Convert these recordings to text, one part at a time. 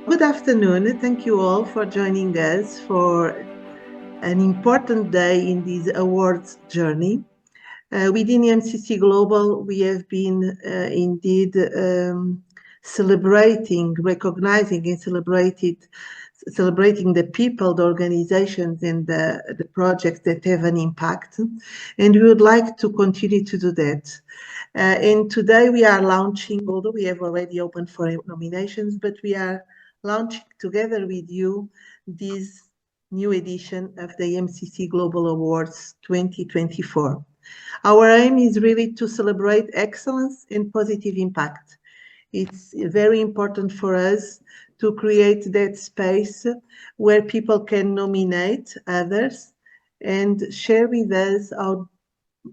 Good afternoon. Thank you all for joining us for an important day in this awards journey. Within EMCC Global, we have been indeed celebrating, recognizing and celebrating the people, the organizations, and the projects that have an impact. And we would like to continue to do that. And today we are launching, although we have already opened for nominations, but we are launching together with you this new edition of the EMCC Global Awards 2024. Our aim is really to celebrate excellence and positive impact. It's very important for us to create that space where people can nominate others and share with us how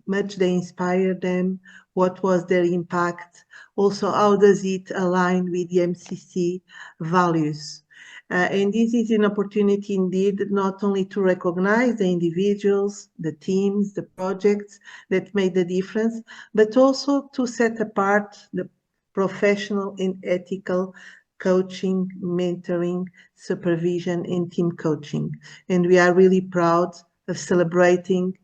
much they inspire them, what was their impact, also how does it align with the MCC values. And this is an opportunity indeed not only to recognize the individuals, the teams, the projects that made the difference, but also to set apart the professional and ethical coaching, mentoring, supervision, and team coaching. And we are really proud of celebrating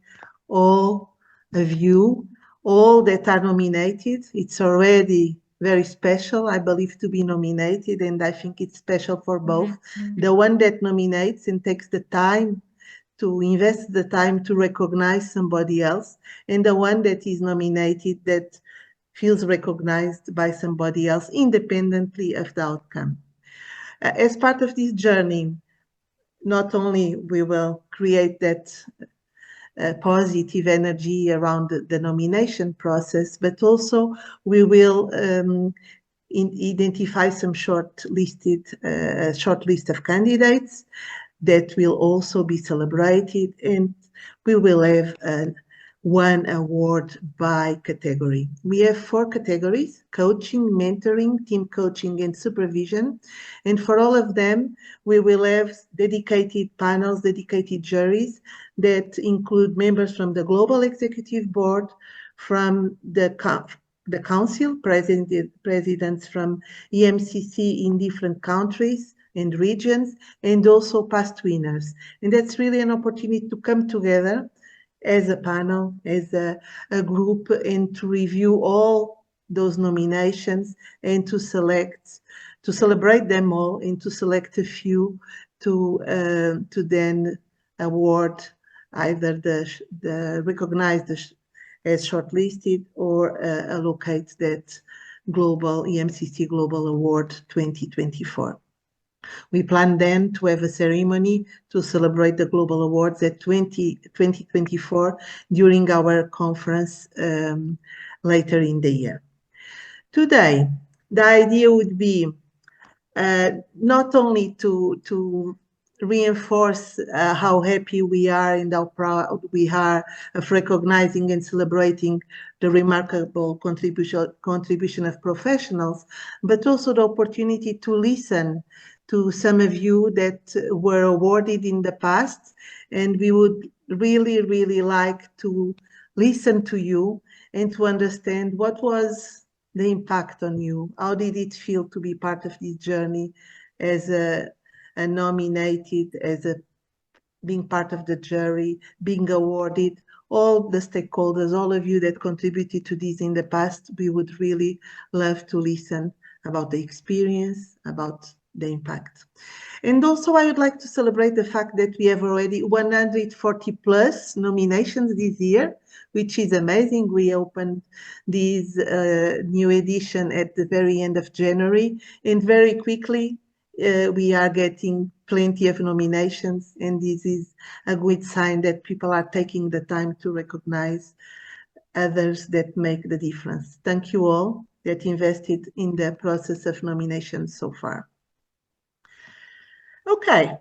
all of you, all that are nominated. It's already very special, I believe, to be nominated, and I think it's special for both. The one that nominates and takes the time to invest the time to recognize somebody else, and the one that is nominated that feels recognized by somebody else independently of the outcome. As part of this journey, not only we will create that positive energy around the nomination process, but also we will identify some short list of candidates that will also be celebrated, and we will have one award by category. We have 4 categories: coaching, mentoring, team coaching, and supervision. And for all of them, we will have dedicated panels, dedicated juries that include members from the Global Executive Board, from the Council, presidents from EMCC in different countries and regions, and also past winners. And that's really an opportunity to come together as a panel, as a group, and to review all those nominations and to celebrate them all and to select a few to then award either the recognized as shortlisted or allocate that global EMCC Global Award 2024. We plan then to have a ceremony to celebrate the Global Awards at 2024 during our conference later in the year. Today, the idea would be not only to reinforce how happy we are and how proud we are of recognizing and celebrating the remarkable contribution of professionals, but also the opportunity to listen to some of you that were awarded in the past. And we would really, really like to listen to you and to understand what was the impact on you. How did it feel to be part of this journey as a nominated, being part of the jury, being awarded, all the stakeholders, all of you that contributed to this in the past. We would really love to listen about the experience, about the impact. And also I would like to celebrate the fact that we have already 140 plus nominations this year, which is amazing. We opened this new edition at the very end of January, and very quickly we are getting plenty of nominations, and this is a good sign that people are taking the time to recognize others that make the difference. Thank you all that invested in the process of nominations so far. Okay,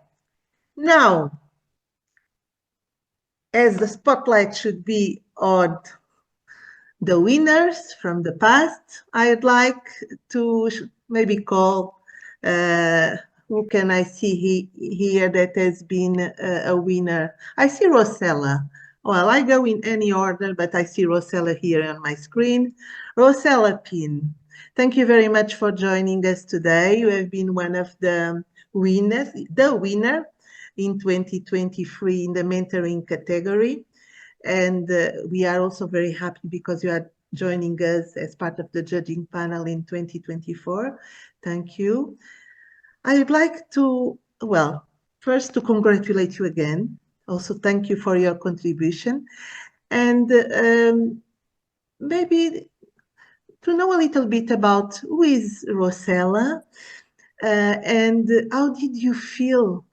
now, as the spotlight should be on the winners from the past, I'd like to maybe call, who can I see here that has been a winner? I see Rosella. Well, I go in any order, but I see Rosella here on my screen. Rosella Pin, Thank you very much for joining us today. You have been one of the winners, the winner in 2023 in the mentoring category. And we are also very happy because you are joining us as part of the judging panel in 2024. Thank you. I would like to, well, first to congratulate you again. Also, thank you for your contribution. And maybe to know a little bit about who is Rosella and how did you feel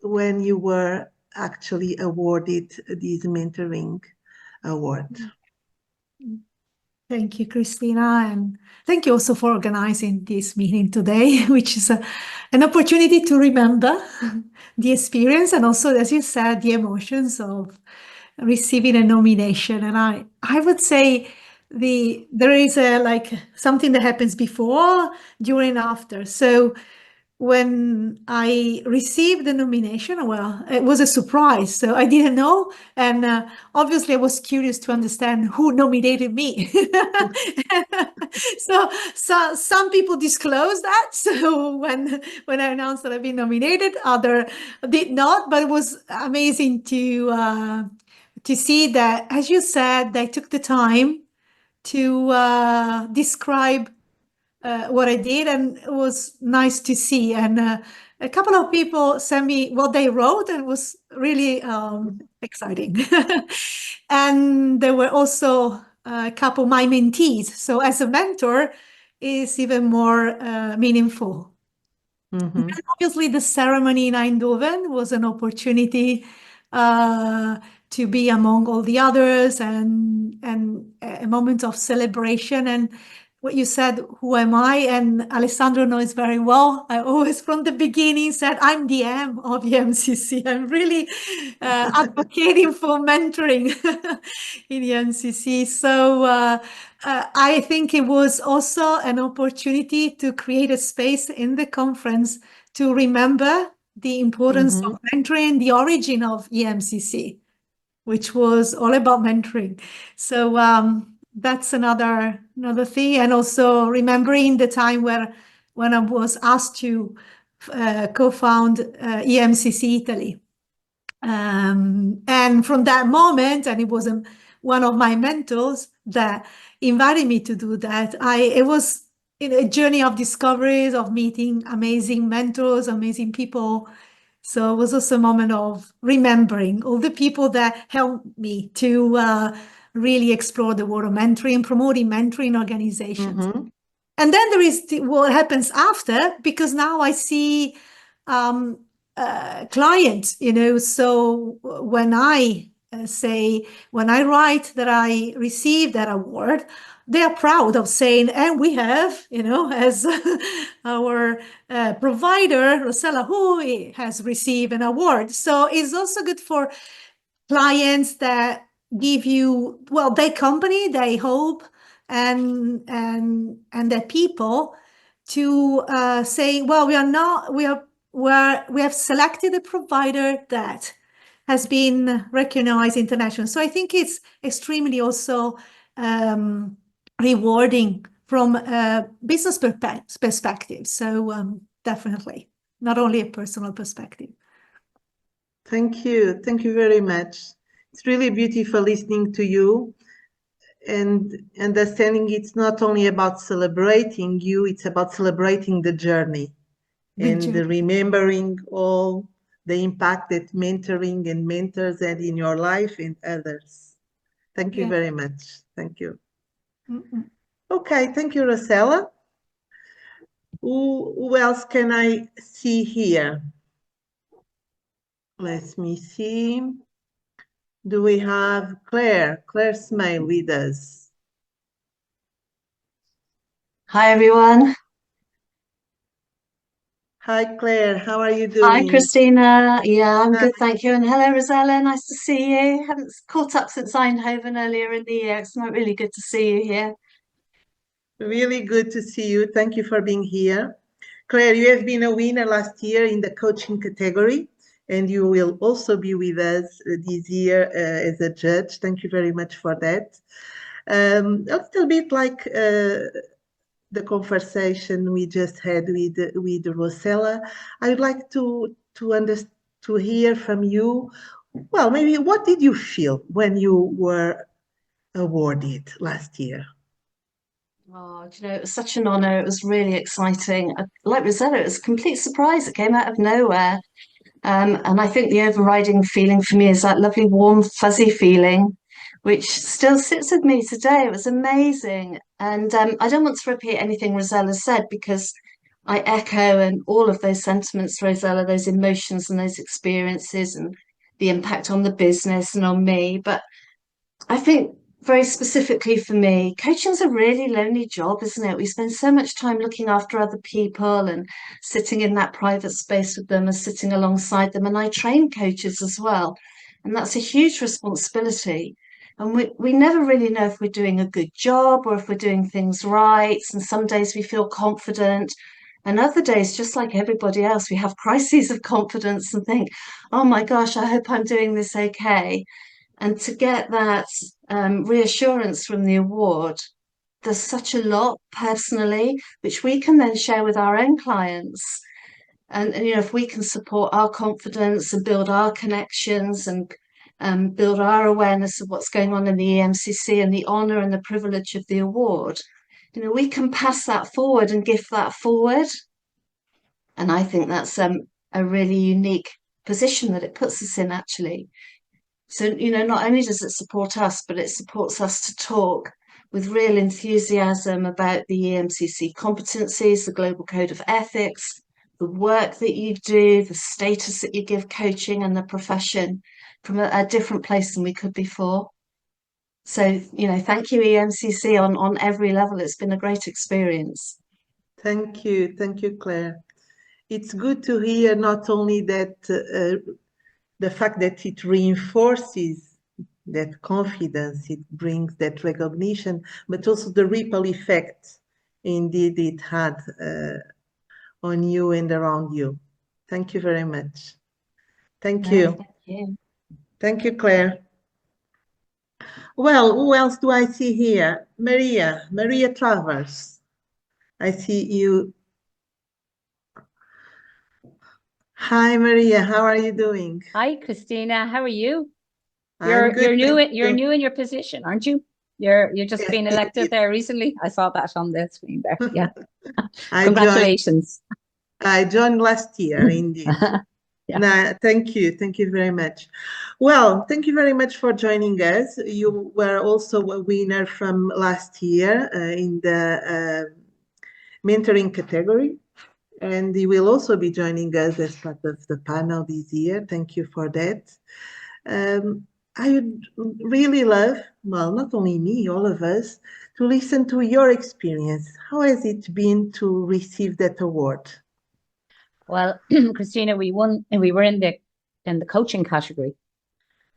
when you were actually awarded this mentoring award? Thank you, Christina, and thank you also for organizing this meeting today, which is an opportunity to remember the experience and also, as you said, the emotions of receiving a nomination. And I would say there is like something that happens before, during, after. So when I received the nomination, well, it was a surprise. So I didn't know. And obviously I was curious to understand who nominated me. So some people disclosed that. So when I announced that I've been nominated, other did not, but it was amazing to see that, as you said, they took the time to describe what I did, and it was nice to see. And a couple of people sent me what they wrote, and it was really exciting. And there were also a couple of my mentees. So as a mentor, is even more meaningful. Mm-hmm. Obviously, the ceremony in Eindhoven was an opportunity to be among all the others and a moment of celebration. And what you said, who am I? And Alessandro knows very well. I always, from the beginning, said I'm the M of EMCC. I'm really advocating for mentoring in EMCC. So I think it was also an opportunity to create a space in the conference to remember the importance of mentoring, the origin of EMCC, which was all about mentoring. So that's another thing. And also remembering the time when I was asked to co-found EMCC Italy. And from that moment, and it was one of my mentors that invited me to do that, it was a journey of discoveries, of meeting amazing mentors, amazing people. So it was also a moment of remembering all the people that helped me to really explore the world of mentoring, promoting mentoring organizations. And then there is what happens after, because now I see clients, so when I when I write that I received that award, they are proud of saying, and we have, as our provider, Rosella, who has received an award. So it's also good for clients that give you, well, their company, they hope, and their people to say, well, we have selected a provider that has been recognized internationally. So I think it's extremely also rewarding from a business perspective. So definitely, not only a personal perspective. Thank you. Thank you very much. It's really beautiful listening to you and understanding it's not only about celebrating you, it's about celebrating the journey and remembering all the impact that mentoring and mentors had in your life and others. Thank you very much. Thank you. Okay, thank you, Rosella. Who else can I see here? Let me see. Do we have Claire Smile with us? Hi, everyone. Hi, Claire. How are you doing? Hi, Christina. Yeah, I'm good, thank you. And hello, Rosella. Nice to see you. Haven't caught up since Eindhoven earlier in the year. It's not really good to see you here. Really good to see you. Thank you for being here. Claire, you have been a winner last year in the coaching category, and you will also be with us this year as a judge. Thank you very much for that. A little bit like the conversation we just had with Rosella, I would like to hear from you. Well, maybe what did you feel when you were awarded last year? Oh, do you know, it was such an honor. It was really exciting. Like Rosella, it was a complete surprise. It came out of nowhere. And I think the overriding feeling for me is that lovely, warm, fuzzy feeling, which still sits with me today. It was amazing. And I don't want to repeat anything Rosella said because I echo and all of those sentiments, Rosella, those emotions and those experiences and the impact on the business and on me. But I think very specifically for me, coaching's a really lonely job, isn't it? We spend so much time looking after other people and sitting in that private space with them and sitting alongside them. And I train coaches as well. And that's a huge responsibility. And we never really know if we're doing a good job or if we're doing things right. And some days we feel confident. And other days, just like everybody else, we have crises of confidence and think, oh my gosh, I hope I'm doing this okay. And to get that reassurance from the award, there's such a lot personally, which we can then share with our own clients. And you know, if we can support our confidence and build our connections and build our awareness of what's going on in the EMCC and the honour and the privilege of the award, you know, we can pass that forward and give that forward. And I think that's a really unique position that it puts us in, actually. So, you know, not only does it support us, but it supports us to talk with real enthusiasm about the EMCC competencies, the Global Code of Ethics, the work that you do, the status that you give coaching and the profession from a different place than we could before. So, you know, thank you, EMCC, on every level. It's been a great experience. Thank you, Claire. It's good to hear not only that the fact that it reinforces that confidence, it brings that recognition, but also the ripple effect indeed it had on you and around you. Thank you very much. Thank you. Thank you. Thank you, Claire. Well, who else do I see here? Maria Travers. I see you. Hi, Maria. How are you doing? Hi, Christina. How are you? I'm good, You're new. thank You're you. new in your position, aren't you? You're just Yes, been elected there recently. I saw that on the screen there. Yeah. I Congratulations. I joined last year, indeed. Yeah. No, thank you. Thank you very much. Well, thank you very much for joining us. You were also a winner from last year in the mentoring category, and you will also be joining us as part of the panel this year. Thank you for that. I would really love, well, not only me, all of us, to listen to your experience. How has it been to receive that award? Well, Christina, we won, and we were in the coaching category.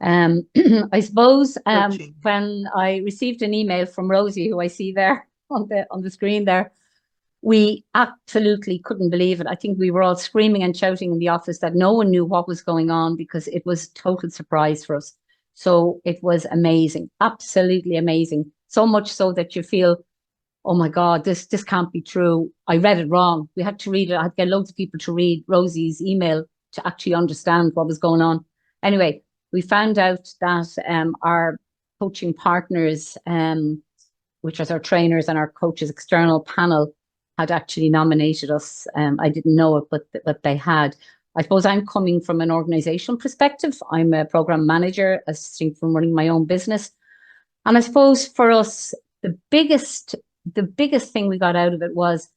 I suppose when I received an email from Rosie, who I see there on the screen there, we absolutely couldn't believe it. I think we were all screaming and shouting in the office that no one knew what was going on because it was a total surprise for us. So it was amazing, absolutely amazing. So much so that you feel, oh my God, this can't be true. I read it wrong. We had to read it. I had to get loads of people to read Rosie's email to actually understand what was going on. Anyway, we found out that our coaching partners, which was our trainers and our coaches external panel, had actually nominated us. I didn't know it, but they had. I suppose I'm coming from an organizational perspective. I'm a program manager, assisting from running my own business. And I suppose for us, the biggest thing we got out of it was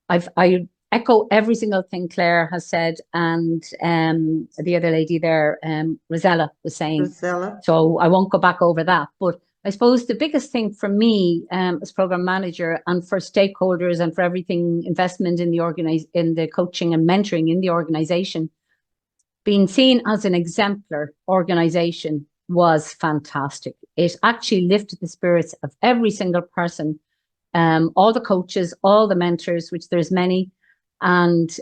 I echo every single thing Claire has said and the other lady there, Rosella, was saying. Rosella. So I won't go back over that. But I suppose the biggest thing for me as program manager and for stakeholders and for everything investment in the coaching and mentoring in the organization, being seen as an exemplar organization was fantastic. It actually lifted the spirits of every single person, all the coaches, all the mentors, which there's many, and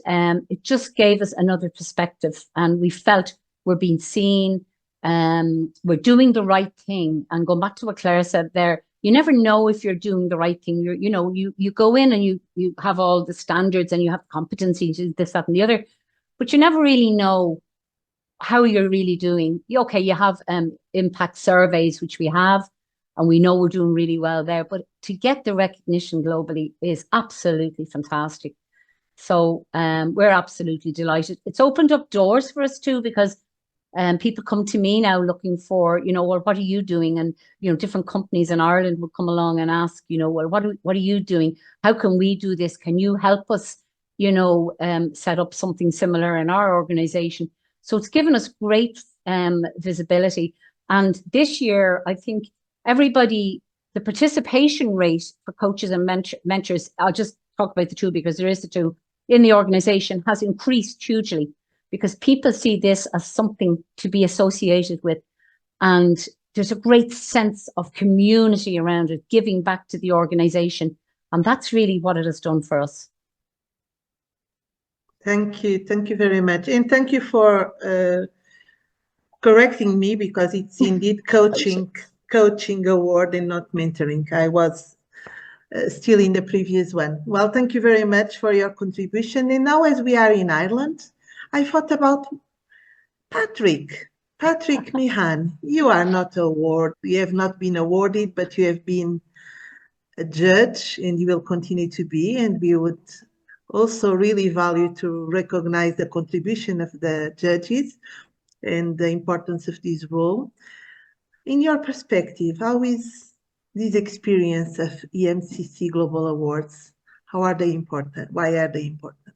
it just gave us another perspective, and we felt we're being seen. We're doing the right thing, and going back to what Claire said there, you never know if you're doing the right thing. You go in and you have all the standards and you have competency to this, that, and the other, but you never really know how you're really doing. Okay, you have impact surveys, which we have, and we know we're doing really well there, but to get the recognition globally is absolutely fantastic. So we're absolutely delighted. It's opened up doors for us too, because people come to me now looking for, well, what are you doing? And, different companies in Ireland would come along and ask, well, what are you doing? How can we do this? Can you help us, set up something similar in our organization? So it's given us great visibility. And this year, I think the participation rate for coaches and mentors, I'll just talk about the two because there is the two, in the organization has increased hugely, because people see this as something to be associated with. And there's a great sense of community around it, giving back to the organization. And that's really what it has done for us. Thank you. Thank you very much. And thank you for correcting me, because it's indeed coaching award and not mentoring. I was still in the previous one. Well, thank you very much for your contribution. And now, as we are in Ireland, I thought about Patrick Meehan. You are not awarded. You have not been awarded, but you have been a judge, and you will continue to be. And we would also really value to recognize the contribution of the judges and the importance of this role. In your perspective, how is this experience of EMCC Global Awards? How are they important? Why are they important?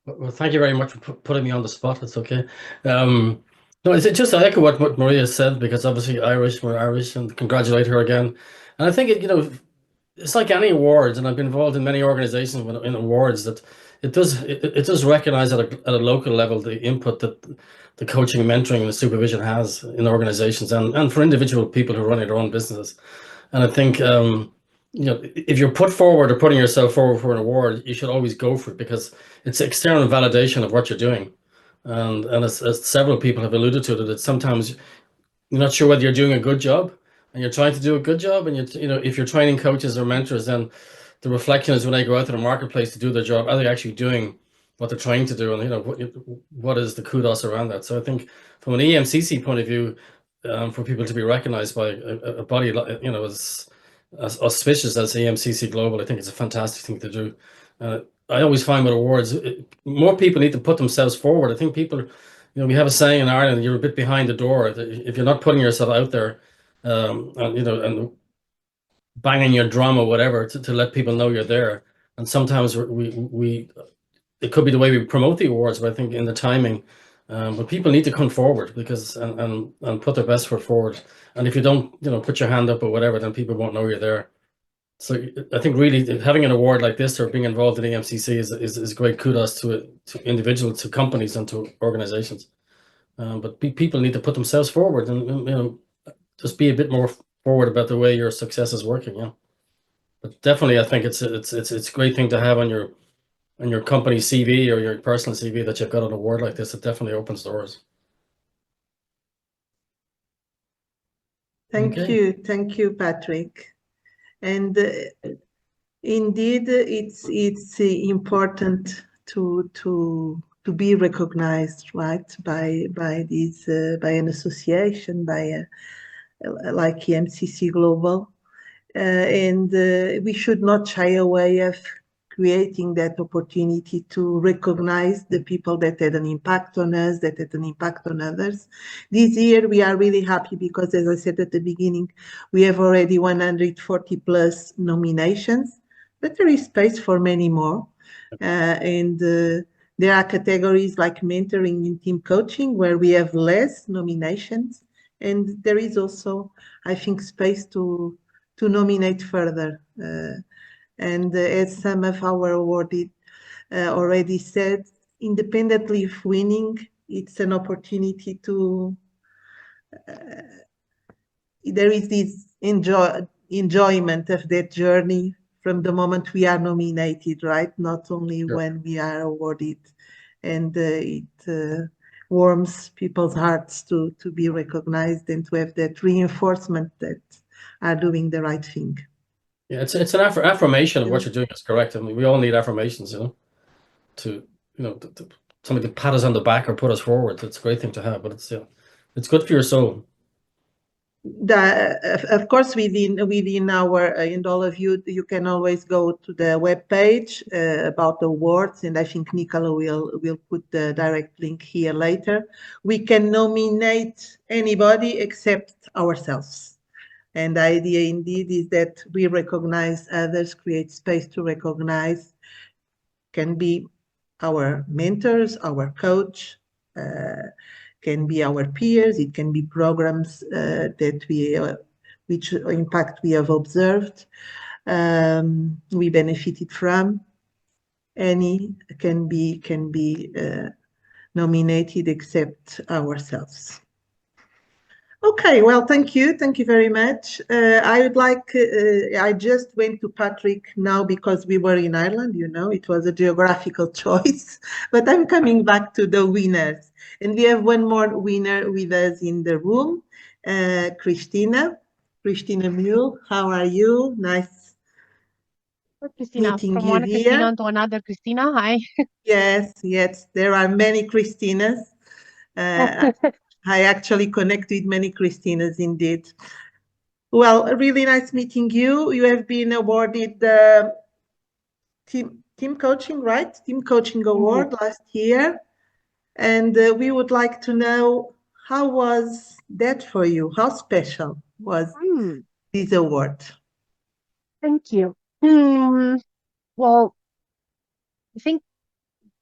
Well, thank you very much for putting me on the spot. It's okay. No, it's just I echo what Maria said, because obviously we're Irish, and congratulate her again. And I think it's like any awards, and I've been involved in many organizations in awards, that it does recognize at a local level the input that the coaching, mentoring, and the supervision has in organizations and for individual people who are running their own businesses. And I think if you're putting yourself forward for an award, you should always go for it, because it's external validation of what you're doing. And as several people have alluded to, that sometimes you're not sure whether you're doing a good job, and you're trying to do a good job, and if you're training coaches or mentors, then the reflection is when they go out to the marketplace to do their job, are they actually doing what they're trying to do, and what is the kudos around that? So I think from an EMCC point of view, for people to be recognized by a body as auspicious as EMCC Global, I think it's a fantastic thing to do. I always find with awards, more people need to put themselves forward. I think people, we have a saying in Ireland, you're a bit behind the door. If you're not putting yourself out there, and banging your drum or whatever to let people know you're there. And sometimes it could be the way we promote the awards, but I think in the timing, but people need to come forward, because and put their best foot forward. And if you don't, put your hand up or whatever, then people won't know you're there. So I think really having an award like this, or being involved in EMCC, is great kudos to individuals, to companies, and to organizations. But people need to put themselves forward, and just be a bit more forward about the way your success is working. Yeah, but definitely I think it's a great thing to have on your company CV or your personal CV, that you've got an award like this. It definitely opens doors. Thank you, Patrick. And indeed, it's important to be recognized, right, by an association, like EMCC Global, and we should not shy away of creating that opportunity to recognize the people that had an impact on us, that had an impact on others. This year, we are really happy because, as I said at the beginning, we have already 140 plus nominations, but there is space for many more. And there are categories like mentoring and team coaching where we have less nominations. And there is also, I think, space to nominate further. And as some of our awarded already said, independently of winning, it's an opportunity to, there is this enjoyment of that journey from the moment we are nominated, right? Not only when we are awarded. And it warms people's hearts to be recognized and to have that reinforcement that are doing the right thing. Yeah, it's an affirmation of what you're doing is correct. I mean, we all need affirmations, to somebody to pat us on the back or put us forward. It's a great thing to have, but it's good for your soul. Of course, within our, and all of you, you can always go to the webpage about the awards, and I think Nicola will put the direct link here later. We can nominate anybody except ourselves. And the idea indeed is that we recognize others, create space to recognize, can be our mentors, our coach, can be our peers, it can be programs that which impact we have observed, we benefited from. Any can be nominated except ourselves. Okay, well, thank you very much. I would like, I just went to Patrick now because we were in Ireland, it was a geographical choice, but I'm coming back to the winners. And we have one more winner with us in the room, Christina Mule. How are you? Nice meeting from you one here. Christina to another Christina. Hi. Yes, there are many Christinas. I actually connect with many Christinas indeed. Well, really nice meeting you. You have been awarded the team coaching, right? Team coaching award last year. And we would like to know, how was that for you? How special was this award? Thank you. Well, I think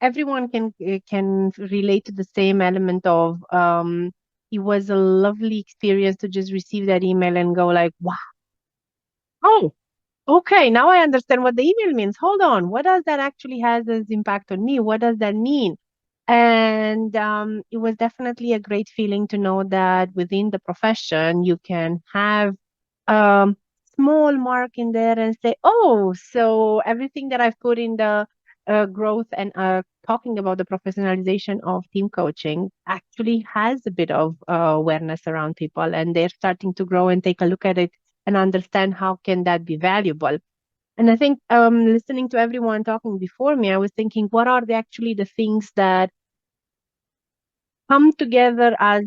everyone can relate to the same element of it was a lovely experience to just receive that email and go like, wow, oh, okay, now I understand what the email means. Hold on, what does that actually has as impact on me? What does that mean? And it was definitely a great feeling to know that within the profession you can have small mark in there and say, oh, so everything that I've put in the growth and talking about the professionalization of team coaching actually has a bit of awareness around people, and they're starting to grow and take a look at it and understand how can that be valuable. And I think listening to everyone talking before me, I was thinking, what are actually the things that come together as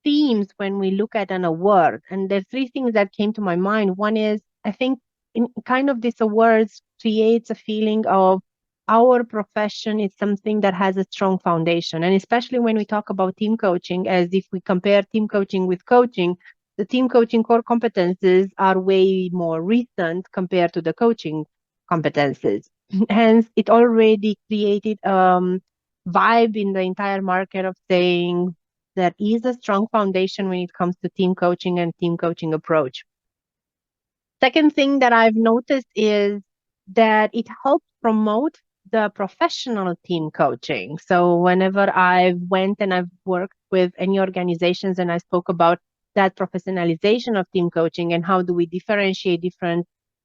themes when we look at an award? And there's three things that came to my mind. One is, I think in kind of this awards creates a feeling of our profession is something that has a strong foundation. And especially when we talk about team coaching, as if we compare team coaching with coaching, the team coaching core competences are way more recent compared to the coaching competences. Hence, it already created vibe in the entire market of saying there is a strong foundation when it comes to team coaching and team coaching approach. Second thing that I've noticed is that it helps promote the professional team coaching. So whenever I went and I've worked with any organizations and I spoke about that professionalization of team coaching and how do we differentiate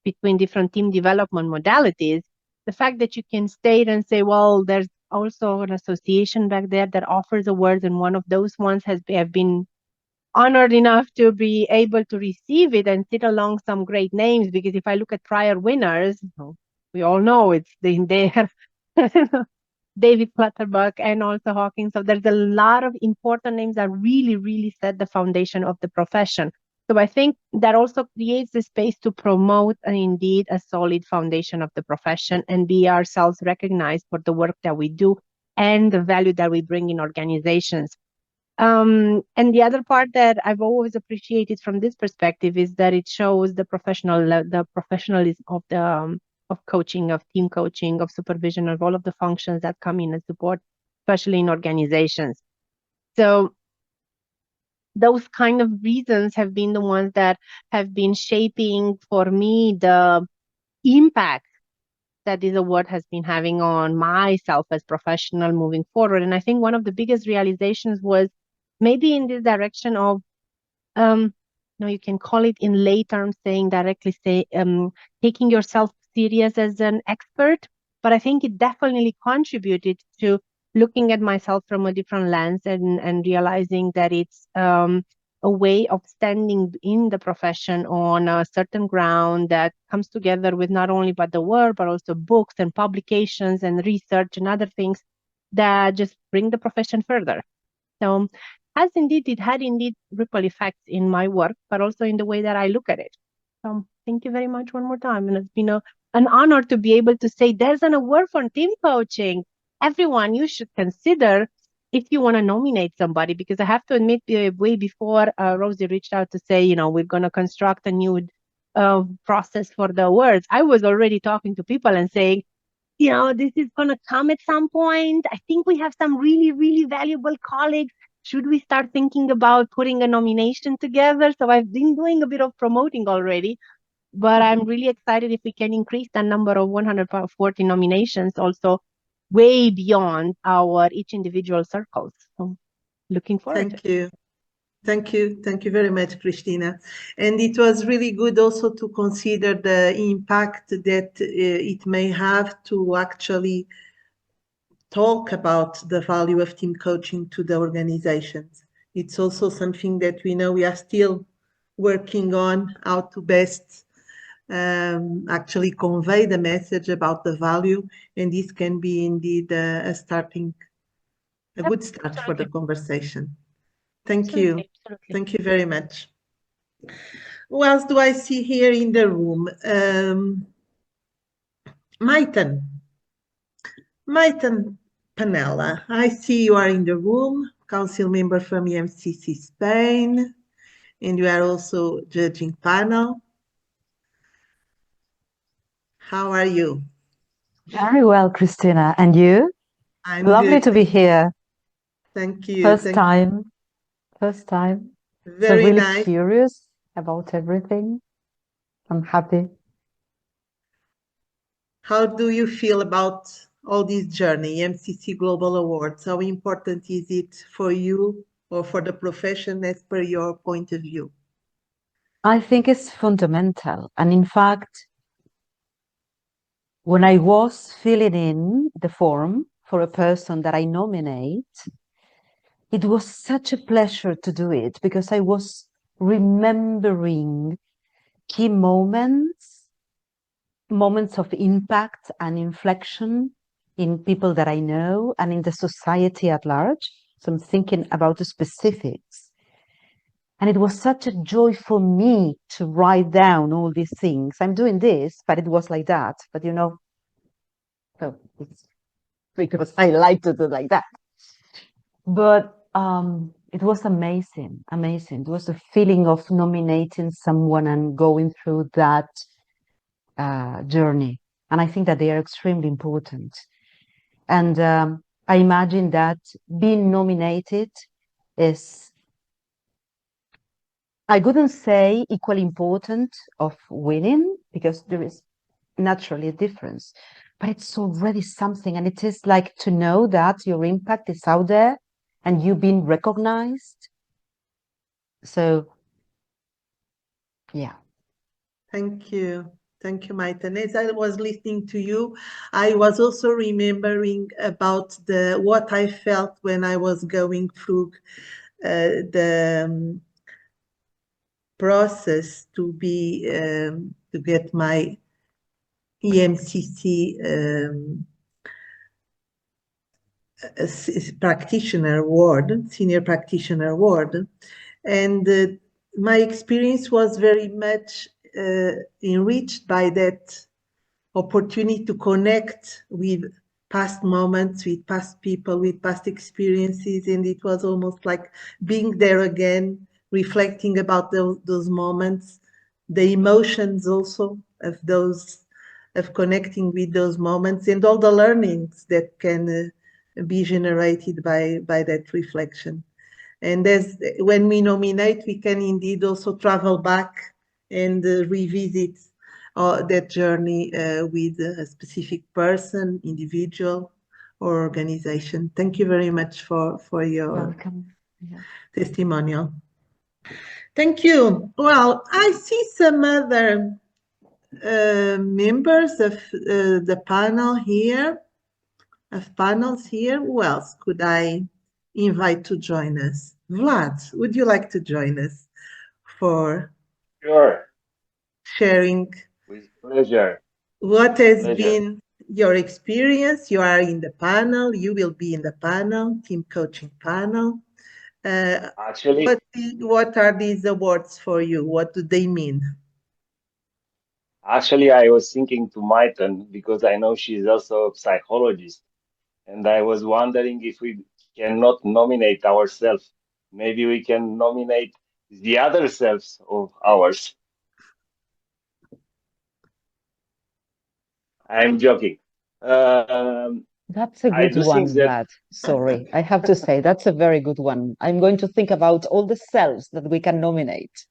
between different team development modalities, the fact that you can state and say, well, there's also an association back there that offers awards, and one of those ones have been honored enough to be able to receive it and sit along some great names. Because if I look at prior winners, we all know it's in there. David Clutterbuck and also Hawkins. So there's a lot of important names that really, really set the foundation of the profession. So I think that also creates the space to promote indeed a solid foundation of the profession and be ourselves recognized for the work that we do and the value that we bring in organizations. And the other part that I've always appreciated from this perspective is that it shows the professionalism of of coaching, of team coaching, of supervision, of all of the functions that come in and support, especially in organizations. So those kind of reasons have been the ones that have been shaping for me the impact that this award has been having on myself as professional moving forward. And I think one of the biggest realizations was maybe in this direction of, you can call it in lay terms, taking yourself serious as an expert. But I think it definitely contributed to looking at myself from a different lens and realizing that it's a way of standing in the profession on a certain ground that comes together with not only but the work, but also books and publications and research and other things that just bring the profession further. So it had indeed ripple effects in my work, but also in the way that I look at it. So thank you very much one more time. And it's been an honor to be able to say there's an award for team coaching. Everyone, you should consider if you want to nominate somebody, because I have to admit, way before Rosie reached out to say, we're going to construct a new process for the awards, I was already talking to people and saying, this is going to come at some point. I think we have some really, really valuable colleagues. Should we start thinking about putting a nomination together? So I've been doing a bit of promoting already, but I'm really excited if we can increase the number of 140 nominations also way beyond our each individual circles. So looking forward. Thank you. Thank you. Thank you very much, Christina. And it was really good also to consider the impact that it may have to actually talk about the value of team coaching to the organizations. It's also something that we know we are still working on, how to best actually convey the message about the value, and this can be indeed a good start for the conversation. Thank you. Absolutely. Thank you very much. Who else do I see here in the room? Maiten Panella, I see you are in the room, council member from EMCC Spain, and you are also judging panel. How are you? Very well, Christina. And you? I'm Lovely good. to be here. Thank you. First time. Very so really nice. Curious about everything. I'm happy. How do you feel about all this journey, EMCC Global Awards? How important is it for you or for the profession as per your point of view? I think it's fundamental. And in fact, when I was filling in the form for a person that I nominate, it was such a pleasure to do it because I was remembering key moments of impact and inflection in people that I know and in the society at large. So I'm thinking about the specifics. And it was such a joy for me to write down all these things. I'm doing this, but it was like that. But so it's because I like to do like that. But it was amazing. It was a feeling of nominating someone and going through that journey. And I think that they are extremely important. And I imagine that being nominated is, I wouldn't say equally important of winning, because there is naturally a difference, but it's already something. And it is like to know that your impact is out there and you've been recognized. So, yeah. Thank you. Thank you, Maiten. As I was listening to you, I was also remembering about what I felt when I was going through the process to get my EMCC practitioner award, senior practitioner award, and my experience was very much enriched by that opportunity to connect with past moments, with past people, with past experiences, and it was almost like being there again, reflecting about those moments, the emotions also of connecting with those moments, and all the learnings that can be generated by that reflection. And when we nominate, we can indeed also travel back and revisit that journey with a specific person, individual, or organization. Thank you very much for your Welcome. testimonial. Thank you. Well, I see some other members of the panel here, Who else could I invite to join us. Vlad, would you like to join us for Sure, sharing with pleasure. what has Pleasure. been your experience? You are in the panel, you will be in the panel, team coaching panel. Actually, What are these awards for you? What do they mean? actually, I was thinking to Maiten because I know she's also a psychologist, and I was wondering if we cannot nominate ourselves. Maybe we can nominate the other selves of ours. I'm joking. That's a I good do think one, that Vlad. Sorry, I have to say that's a very good one. I'm going to think about all the selves that we can nominate.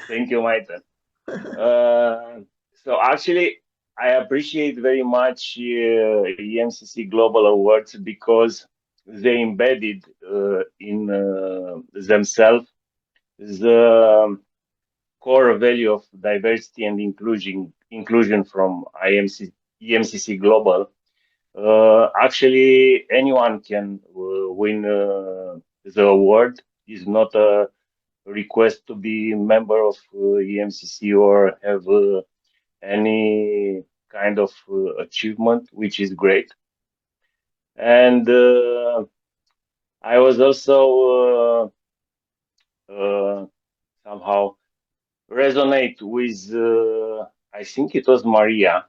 Thank you, Maiten. So actually, I appreciate very much EMCC Global Awards because they embedded in themselves the core value of diversity and inclusion from EMCC Global. Actually, anyone can win the award. It's not a request to be a member of EMCC or have any kind of achievement, which is great. And I was also somehow resonate with, I think it was Maria,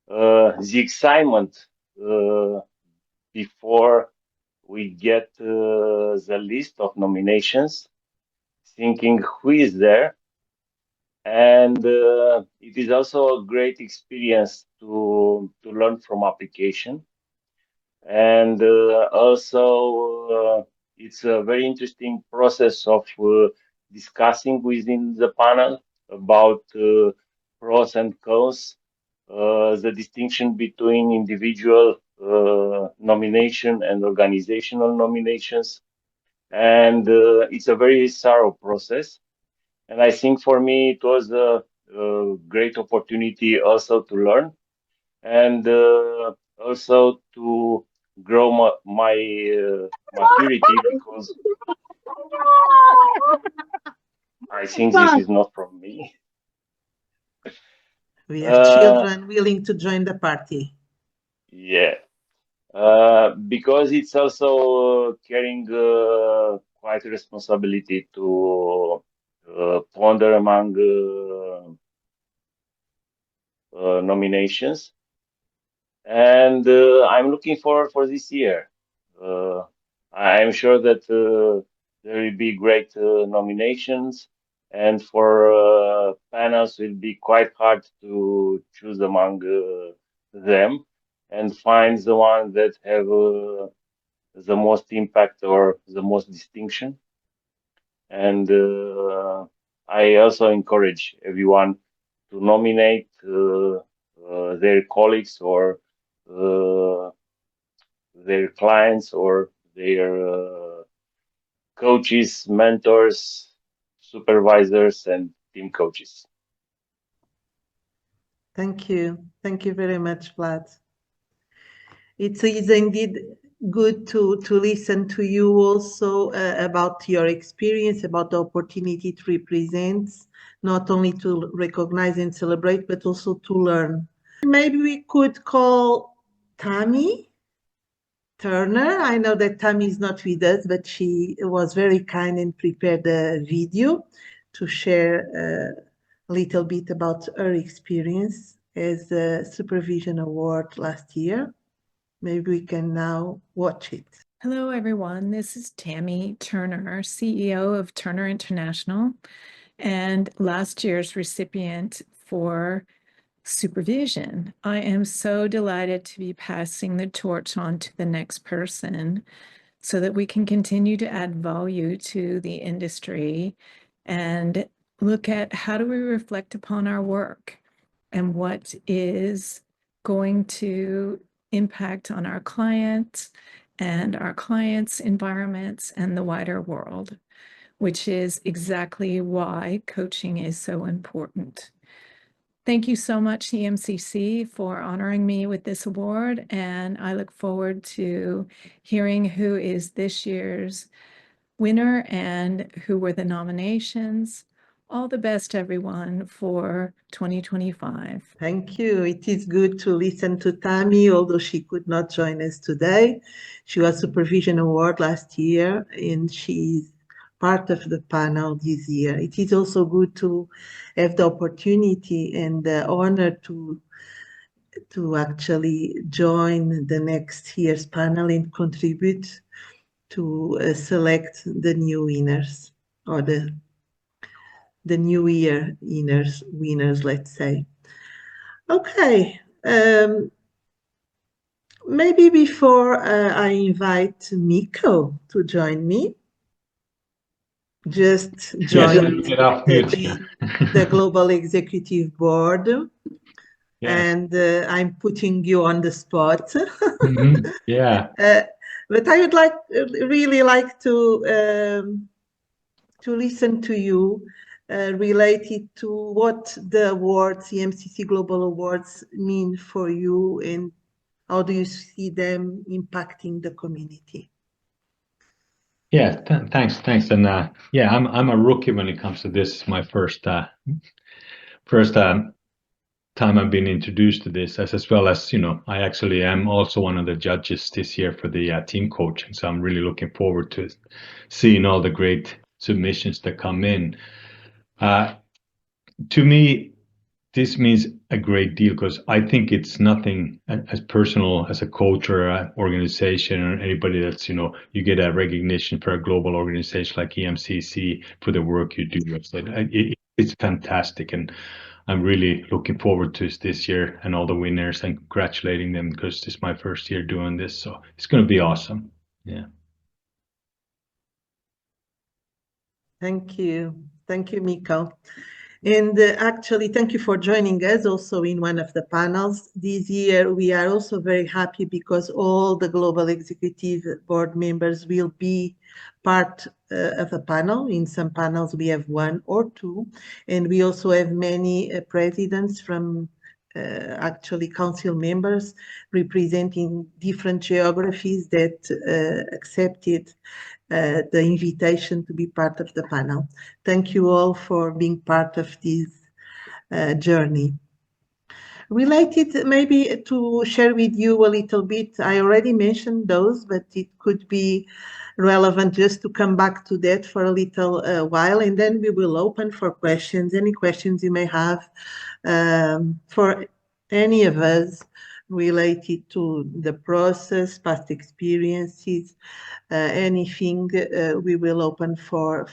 the excitement before we get the list of nominations, thinking who is there. And it is also a great experience to learn from application. And also, it's a very interesting process of discussing within the panel about pros and cons, the distinction between individual nomination and organizational nominations. And it's a very thorough process. And I think for me, it was a great opportunity also to learn and also to grow my maturity because I think this is not from me. We have children willing to join the party. Yeah. Because it's also carrying quite a responsibility to ponder among nominations. And I'm looking forward for this year. I'm sure that there will be great nominations, and for panels, it will be quite hard to choose among them and find the ones that have the most impact or the most distinction. And I also encourage everyone to nominate their colleagues or their clients or their coaches, mentors, supervisors, and team coaches. Thank you. Thank you very much, Vlad. It's indeed good to listen to you also about your experience, about the opportunity it represents, not only to recognize and celebrate, but also to learn. Maybe we could call Tammy Turner. I know that Tammy is not with us, but she was very kind and prepared a video to share a little bit about her experience as a supervision award last year. Maybe we can now watch it. Hello, everyone. This is Tammy Turner, CEO of Turner International, and last year's recipient for supervision. I am so delighted to be passing the torch on to the next person so that we can continue to add value to the industry and look at how do we reflect upon our work and what is going to impact on our clients and our clients' environments and the wider world, which is exactly why coaching is so important. thank you so much, EMCC, for honoring me with this award. And I look forward to hearing who is this year's winner and who were the nominations. All the best, everyone, for 2025. Thank you. It is good to listen to Tammy, although she could not join us today. She was Supervision Award last year, and she's part of the panel this year. It is also good to have the opportunity and the honor to actually join the next year's panel and contribute to select the new winners, or the new year winners, let's say. Okay, maybe before I invite Miko to join me, just joined the Global Executive Board, and I'm putting you on the spot. Yeah. But I would really like to listen to you related to what the awards, EMCC Global Awards, mean for you, and how do you see them impacting the community? Yeah, thanks. And yeah, I'm a rookie when it comes to this. My first time I've been introduced to this, as well as, you know, I actually am also one of the judges this year for the team coaching. So I'm really looking forward to seeing all the great submissions that come in. To me, this means a great deal, because I think it's nothing as personal as a coach or an organization or anybody that's, you know, you get a recognition for a global organization like EMCC for the work you do. It's fantastic. And I'm really looking forward to this year and all the winners, and congratulating them, because this is my first year doing this. So it's going to be awesome. Yeah. Thank you. Thank you, Miko. And actually, thank you for joining us also in one of the panels. This year, we are also very happy because all the Global Executive Board members will be part of a panel. In some panels, we have one or two, and we also have many presidents from actually council members representing different geographies that accepted the invitation to be part of the panel. Thank you all for being part of this journey. Related maybe to share with you a little bit, I already mentioned those, but it could be relevant just to come back to that for a little while, and then we will open for questions, any questions you may have for any of us related to the process, past experiences, anything. We will open for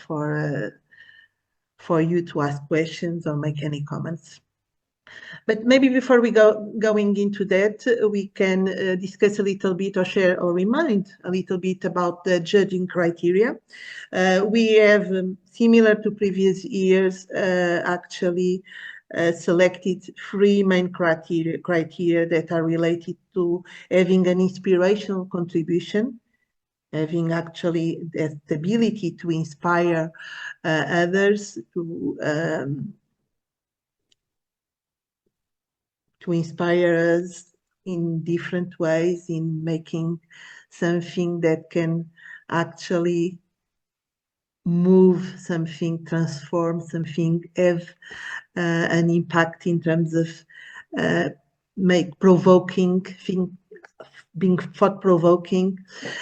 you to ask questions or make any comments. But maybe before we going into that, we can discuss a little bit or share or remind a little bit about the judging criteria. We have, similar to previous years, actually selected 3 main criteria that are related to having an inspirational contribution, having actually the ability to inspire others, to inspire us in different ways, in making something that can actually move something, transform something, have an impact in terms of being thought-provoking,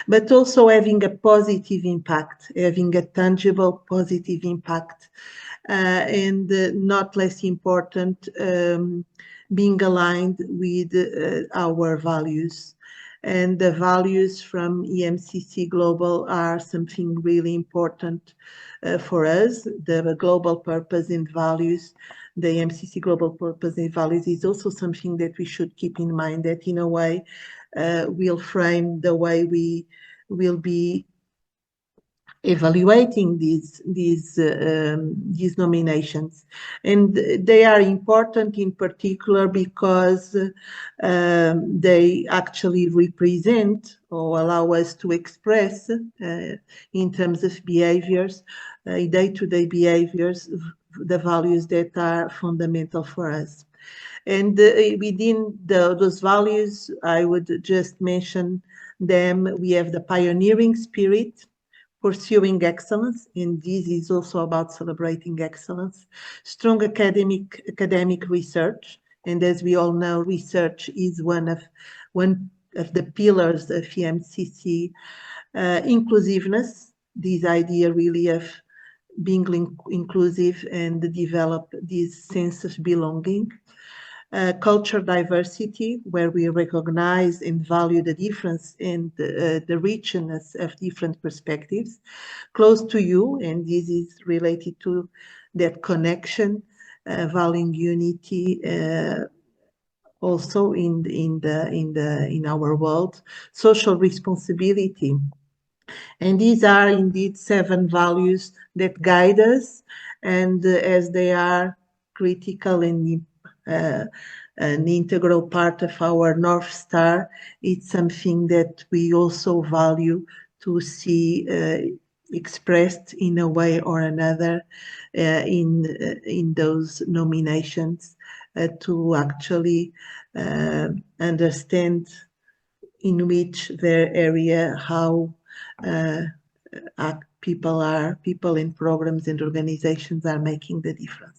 but also having a positive impact, having a tangible positive impact, and not less important, being aligned with our values. And the values from EMCC Global are something really important for us. The global purpose and values, the EMCC Global Purpose and Values, is also something that we should keep in mind, that in a way will frame the way we will be evaluating these nominations. And they are important in particular because they actually represent or allow us to express in terms of behaviors, day-to-day behaviors, the values that are fundamental for us. And within those values, I would just mention them. We have the pioneering spirit, pursuing excellence, and this is also about celebrating excellence. Strong academic research, and as we all know, research is one of the pillars of EMCC. Inclusiveness, this idea really of being inclusive and develop this sense of belonging. Culture diversity, where we recognize and value the difference and the richness of different perspectives. Close to you, and this is related to that connection, valuing unity, also in our world. Social responsibility, and these are indeed 7 values that guide us, and as they are critical and an integral part of our North Star, it's something that we also value to see expressed in a way or another in those nominations, to actually understand in which their area, how people in programs and organizations are making the difference.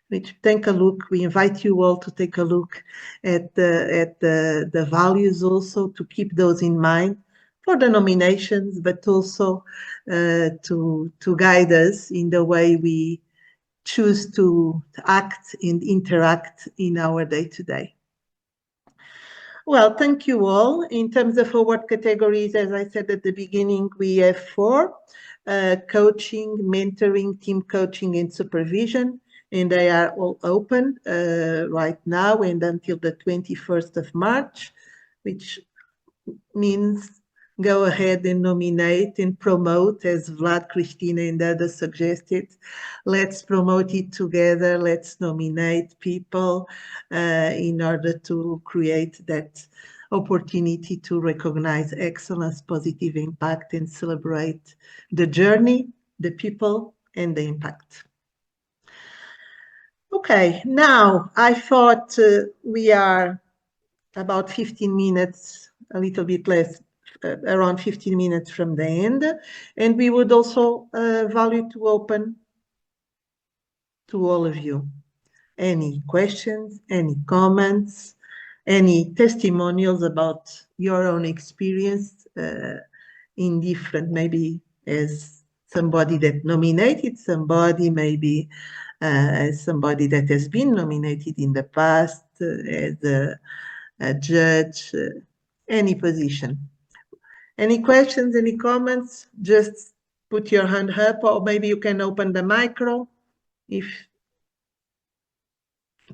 We invite you all to take a look at the values, also to keep those in mind for the nominations, but also to guide us in the way we choose to act and interact in our day-to-day. Well, thank you all. In terms of award categories, as I said at the beginning, we have 4: coaching, mentoring, team coaching, and supervision. And they are all open right now and until the 21st of March, which means go ahead and nominate and promote, as Vlad, Christina, and others suggested. Let's promote it together. Let's nominate people in order to create that opportunity to recognize excellence, positive impact, and celebrate the journey, the people, and the impact. Okay, now I thought we are about 15 minutes, a little bit less, around 15 minutes from the end, and we would also value to open to all of you. Any questions, any comments, any testimonials about your own experience in different, maybe as somebody that nominated somebody, maybe as somebody that has been nominated in the past, as a judge, any position. Any questions, any comments? Just put your hand up, or maybe you can open the micro. If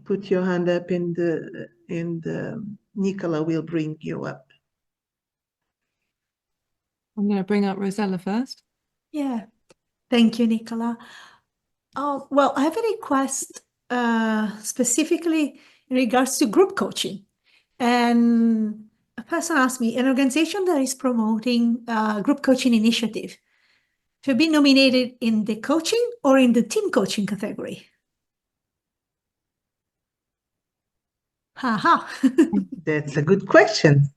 put your hand up and Nicola will bring you up. I'm going to bring up Rosella first. Yeah, thank you, Nicola. Well, I have a request specifically in regards to group coaching. And a person asked me, an organization that is promoting group coaching initiative to be nominated in the coaching or in the team coaching category? Haha. That's a good question.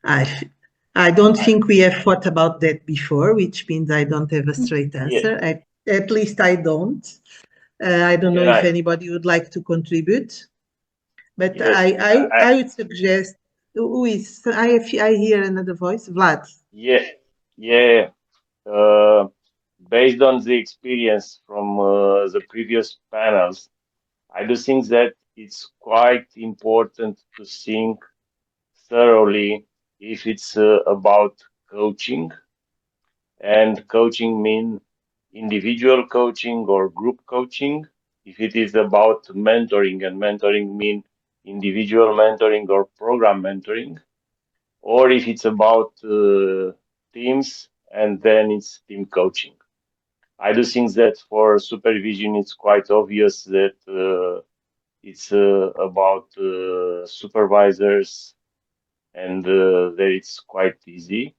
I don't think we have thought about that before, which means I don't have a straight answer. Yeah. At least I don't. I don't know if anybody would like to contribute, but yes, I would suggest. Who is? I hear another voice. Vlad. Yeah. Based on the experience from the previous panels, I do think that it's quite important to think thoroughly if it's about coaching, and coaching mean individual coaching or group coaching. If it is about mentoring, and mentoring mean individual mentoring or program mentoring, or if it's about teams, and then it's team coaching. I do think that for supervision, it's quite obvious that it's about supervisors, and that it's quite easy.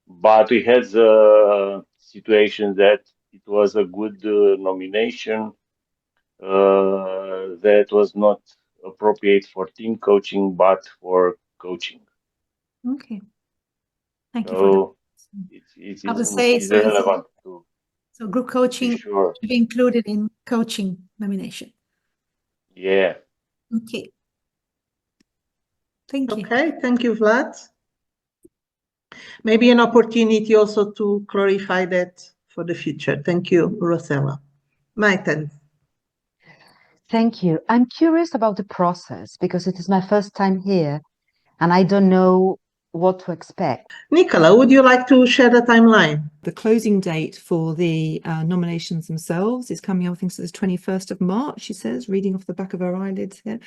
But we had the situation that it was a good nomination that was not appropriate for team coaching, but for coaching. Okay. Thank you for that. It's I would say relevant to so group coaching sure. should be included in coaching nomination. Yeah. Okay. Thank you. Okay, thank you, Vlad. Maybe an opportunity also to clarify that for the future. Thank you, Rosella. Maiten. Thank you. I'm curious about the process because it is my first time here and I don't know what to expect. Nicola, would you like to share the timeline? The closing date for the nominations themselves is coming up, I think it's the 21st of March, she says, reading off the back of her eyelids here.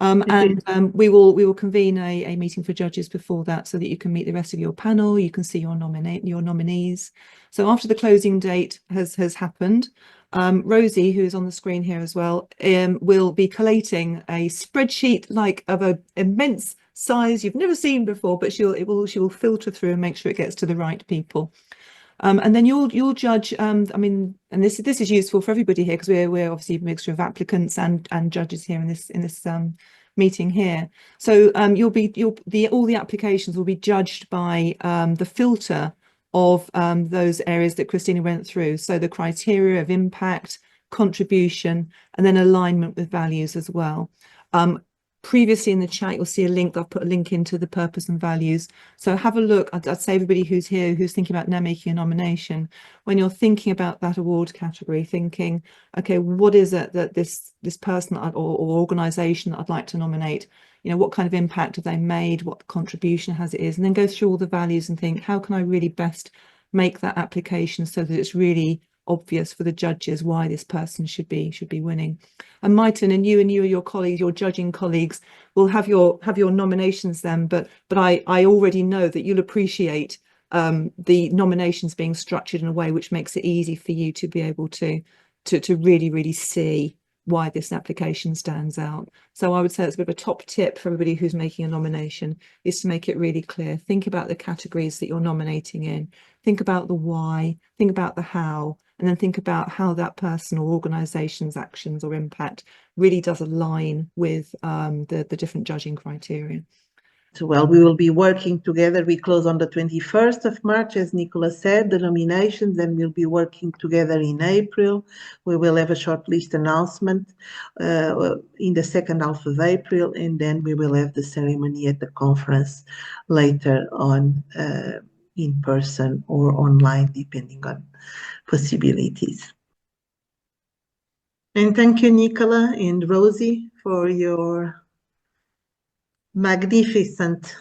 We will convene a meeting for judges before that so that you can meet the rest of your panel, you can see your nominees. So after the closing date has happened, Rosie, who is on the screen here as well, will be collating a spreadsheet like of an immense size you've never seen before, but she will filter through and make sure it gets to the right people. And then you'll judge. I mean, and this is useful for everybody here because we're obviously a mixture of applicants and judges here in this meeting here. So all the applications will be judged by the filter of those areas that Christina went through. So the criteria of impact, contribution, and then alignment with values as well. Previously in the chat, you'll see a link. I've put a link into the purpose and values. So have a look. I'd say everybody who's here, who's thinking about now making a nomination, when you're thinking about that award category, thinking, okay, what is it that this person or organisation that I'd like to nominate, you know, what kind of impact have they made, what contribution has it is, and then go through all the values and think, how can I really best make that application so that it's really obvious for the judges why this person should be winning. And Maiten, and you your colleagues, your judging colleagues, will have your nominations then. But I already know that you'll appreciate the nominations being structured in a way which makes it easy for you to be able to really see why this application stands out. So I would say it's a bit of a top tip for everybody who's making a nomination is to make it really clear. Think about the categories that you're nominating in. Think about the why, think about the how, and then think about how that person or organisation's actions or impact really does align with the different judging criteria. Well, we will be working together. We close on the 21st of March, as Nicola said, the nominations, and we'll be working together in April. We will have a shortlist announcement in the second half of April, and then we will have the ceremony at the conference later on in person or online, depending on possibilities. And thank you, Nicola and Rosie, for your magnificent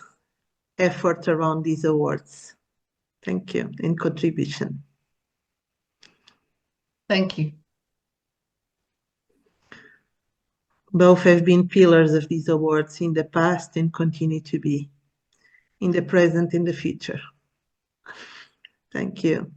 effort around these awards. Thank you, and contribution. Thank you. Both have been pillars of these awards in the past and continue to be in the present and the future. Thank you.